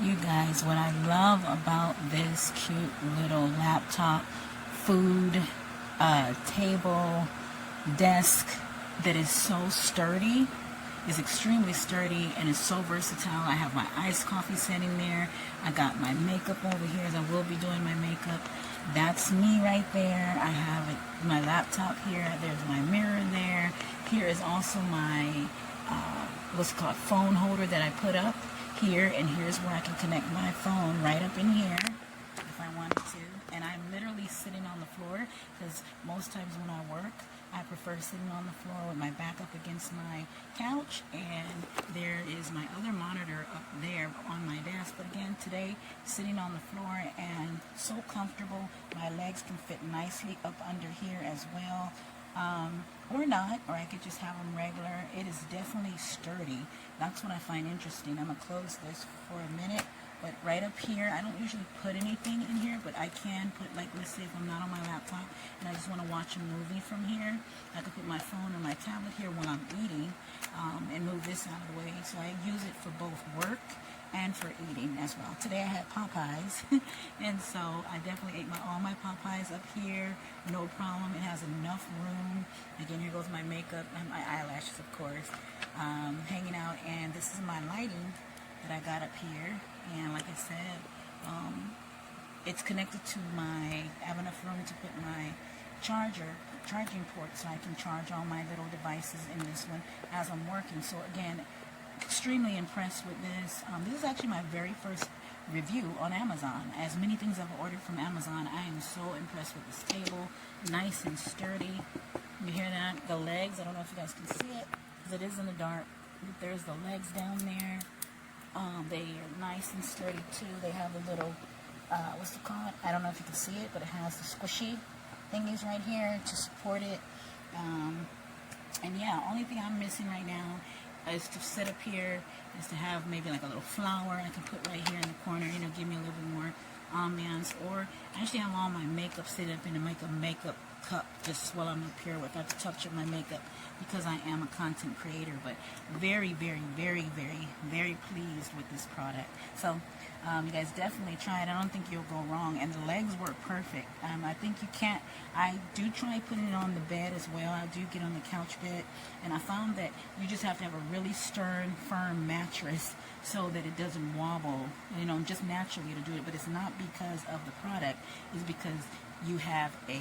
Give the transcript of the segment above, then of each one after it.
You guys, what I love about this cute little laptop, food, table, desk that is so sturdy, is extremely sturdy and is so versatile. I have my iced coffee sitting there. I got my makeup over here as I will be doing my makeup. That's me right there. I have my laptop here. There's my mirror there. Here is also my what's it called, phone holder that I put up here, and here's where I can connect my phone right up in here if I wanted to. And I'm literally sitting on the floor because most times when I work, I prefer sitting on the floor with my back up against my couch, and there is my other monitor up there on my desk. But again, today, sitting on the floor and so comfortable. My legs can fit nicely up under here as well. Or not, or I could just have them regular. It is definitely sturdy. That's what I find interesting. I'm going to close this for a minute, but right up here, I don't usually put anything in here, but I can put, like, let's say if I'm not on my laptop and I just want to watch a movie from here, I can put my phone or my tablet here while I'm eating, and move this out of the way. So I use it for both work and for eating as well. Today I had Popeyes, and so I definitely ate all my Popeyes up here, no problem. It has enough room. Again, here goes my makeup and my eyelashes, of course, hanging out. And this is my lighting that I got up here. And like I said, it's connected to I have enough room to put my charging port, so I can charge all my little devices in this one as I'm working. So again, extremely impressed with this. This is actually my very first review on Amazon. As many things I've ordered from Amazon, I am so impressed with this table. Nice and sturdy. You hear that? The legs, I don't know if you guys can see it because it is in the dark. There's the legs down there. They are nice and sturdy too. They have the little, what's it called? I don't know if you can see it, but it has the squishy thingies right here to support it. And yeah, only thing I'm missing right now is to sit up here, is to have maybe like a little flower I can put right here in the corner, give me a little bit more ambiance. Or I actually have all my makeup set up in a makeup cup just while I'm up here without to touch up my makeup, because I am a content creator. But very, very, very, very, very pleased with this product. So you guys definitely try it. I don't think you'll go wrong. And the legs work perfect. I think you can't. I do try putting it on the bed as well. I do get on the couch bed, and I found that you just have to have a really stern, firm mattress so that it doesn't wobble, just naturally to do it. But it's not because of the product. It's because you have a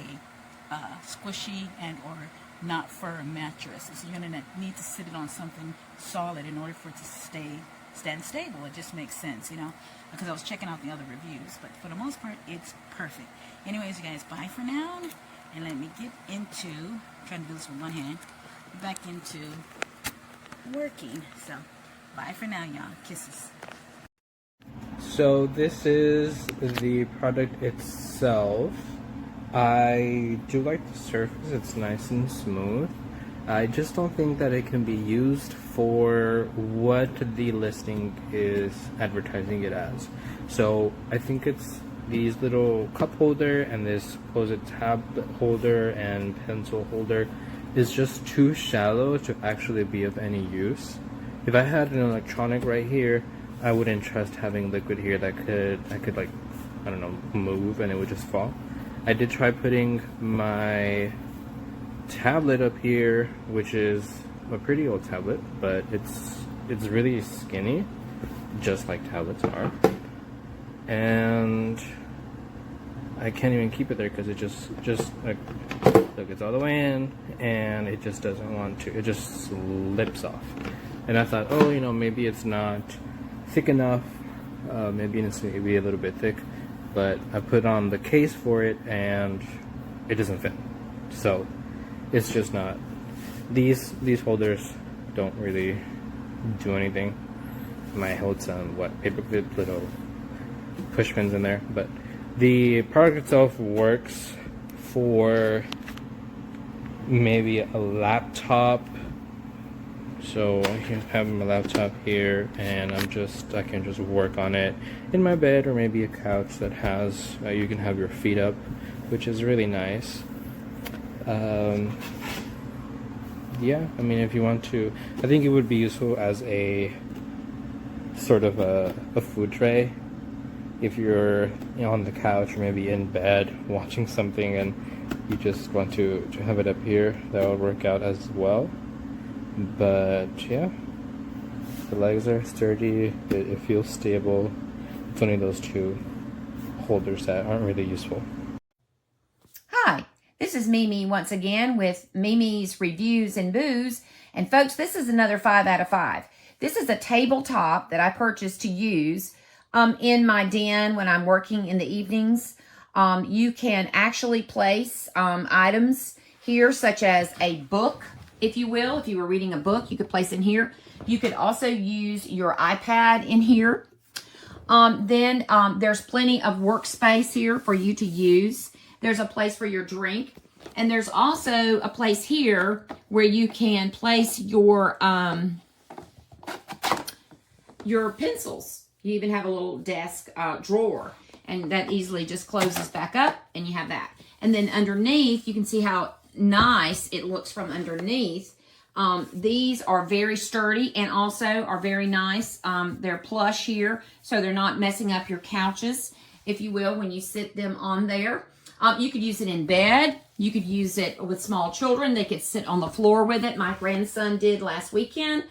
squishy and or not firm mattress. So you're going to need to sit it on something solid in order for it to stand stable. It just makes sense, because I was checking out the other reviews. But for the most part, it's perfect. Anyways, you guys, bye for now. And let me get into, I'm trying to do this with one hand, back into working. So, bye for now, y'all. Kisses. So this is the product itself. I do like the surface. It's nice and smooth. I just don't think that it can be used for what the listing is advertising it as. So I think it's these little cup holder and this supposed tablet holder and pencil holder is just too shallow to actually be of any use. If I had an electronic right here, I wouldn't trust having liquid here that I could like, I don't know, move and it would just fall. I did try putting my tablet up here, which is a pretty old tablet, but it's really skinny, just like tablets are, and I can't even keep it there because it just like, look, it's all the way in and it just doesn't want to. It just slips off. And I thought, oh, maybe it's not thick enough. Maybe it needs to be a little bit thick. But I put on the case for it and it doesn't fit. So it's just not. These holders don't really do anything. I might hold some paperclip little push pins in there, but the product itself works for maybe a laptop. So I can have my laptop here, and I can just work on it in my bed, or maybe a couch that has you can have your feet up, which is really nice. Yeah, I mean, if you want to, I think it would be useful as a sort of a food tray. If you're on the couch or maybe in bed watching something and you just want to have it up here, that will work out as well. But yeah, the legs are sturdy, it feels stable. It's only those two holders that aren't really useful. Hi, this is Mimi once again with Mimi's Reviews and Booze. And folks, this is another 5 out of 5. This is a tabletop that I purchased to use in my den when I'm working in the evenings. You can actually place items here, such as a book, if you will. If you were reading a book, you could place in here. You could also use your iPad in here. Then there's plenty of workspace here for you to use. There's a place for your drink. And there's also a place here where you can place your pencils. You even have a little desk drawer, and that easily just closes back up, and you have that. And then underneath, you can see how nice it looks from underneath. These are very sturdy and also are very nice. They're plush here, so they're not messing up your couches, if you will, when you sit them on there. You could use it in bed. You could use it with small children. They could sit on the floor with it. My grandson did last weekend.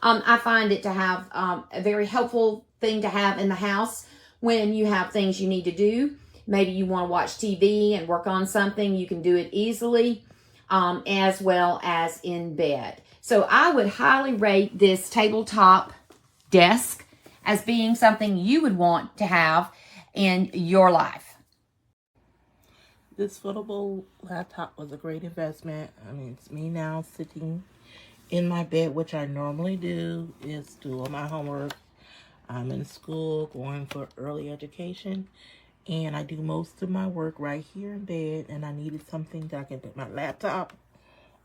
I find it to have a very helpful thing to have in the house when you have things you need to do. Maybe you want to watch TV and work on something. You can do it easily, as well as in bed. So I would highly rate this tabletop desk as being something you would want to have in your life. This foldable laptop was a great investment. I mean, it's me now sitting in my bed, which I normally do, is do all my homework. I'm in school, going for early education, and I do most of my work right here in bed, and I needed something that I can put my laptop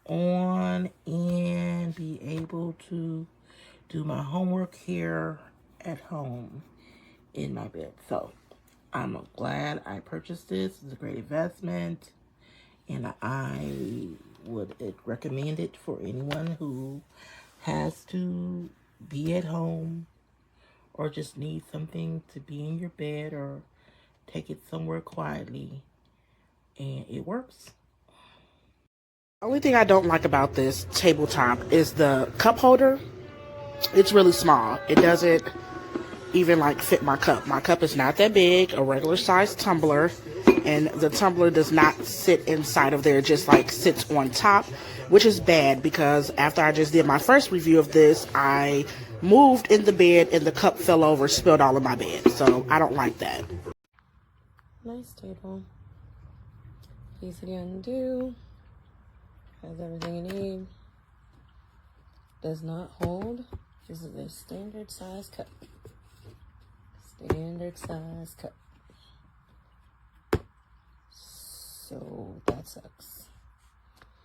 on and be able to do my homework here at home in my bed. So I'm glad I purchased this. It's a great investment, and I would recommend it for anyone who has to be at home or just need something to be in your bed or take it somewhere quietly, and it works. Only thing I don't like about this tabletop is the cup holder. It's really small. It doesn't even like fit my cup. My cup is not that big, a regular sized tumbler, and the tumbler does not sit inside of there. It just like sits on top, which is bad because after I just did my first review of this, I moved in the bed and the cup fell over, spilled all in my bed. So I don't like that. Nice table. Easy to undo. Has everything you need. Does not hold. This is a standard size cup. Standard size cup. So that sucks.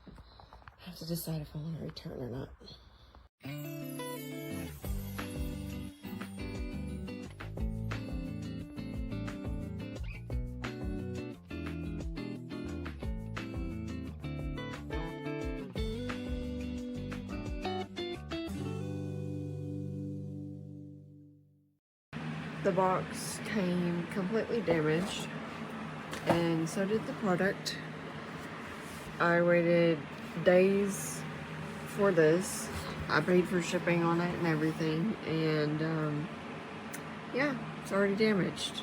I have to decide if I want to return or not. The box came completely damaged, and so did the product. I waited days for this. I paid for shipping on it and everything, and yeah, it's already damaged.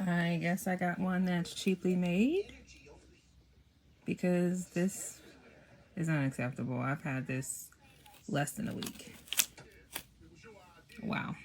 I guess I got one that's cheaply made because this is unacceptable. I've had this less than a week. Wow.